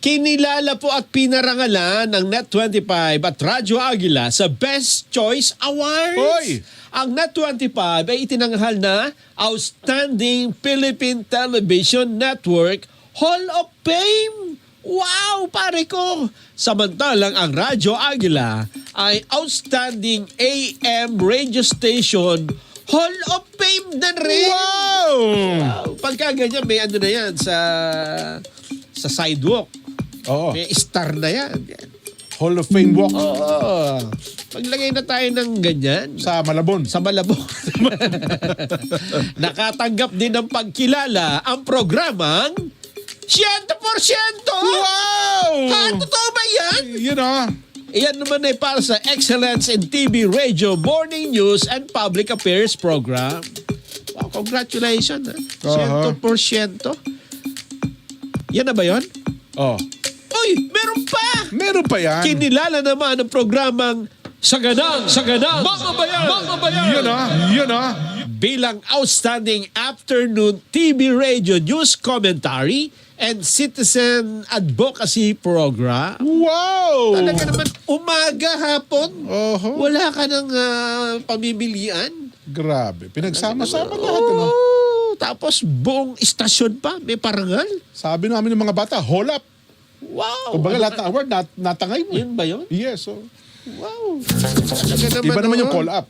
Kinilala po at pinarangalan ng Net25 at Radyo Aguila sa Best Choice Awards. Hoy! Ang Net25 ay itinanghal na Outstanding Philippine Television Network Hall of Fame. Wow, pare ko! Samantalang ang Radyo Aguila ay Outstanding AM Radio Station Hall of Fame na rin. Wow! Pagka ganyan, may ano na yan sa sidewalk. Oo. May star na yan. Hall of Fame Walk Oo. Maglagay na tayo ng ganyan. sa Malabon. Sa Malabon. Nakatanggap din ng pagkilala ang programang 100%! Wow! Ha? Totoo ba yan? You know, Iyan naman ay para sa Excellence in TV Radio, Morning News and Public Affairs Program. Wow, congratulations. 100%. Yan na ba yun? oh. Uy, meron pa! Meron pa yan. Kinilala naman ang programang Saganang, Mga Bayan, You know. bilang Outstanding Afternoon TV Radio News Commentary and Citizen Advocacy Program. Wow! Talaga naman, umaga, hapon, Oho. wala ka ng pamimilian. Grabe. Pinagsama-sama lahat. Ano? Oh, tapos buong istasyon pa, may parangal. Sabi namin ng mga bata, hold up. Wow. Kumbaga lahat ng award, natangay mo. Yun ba yun? Yes. So, Wow. Talaga iba naman yung oh. call up.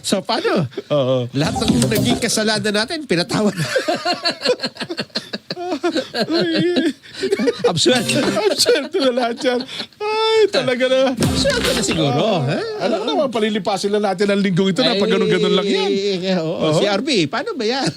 So, paano? Oo. Lahat ng naging kasalanan natin, pinatawad. Absuelto. Absent na lahat yan. Ay, talaga na. Absuelto na siguro. ha? Alam mo naman, palilipasin lang natin ang linggong ito na pag ganun-ganun lang yan. Oo, si RB, paano ba yan?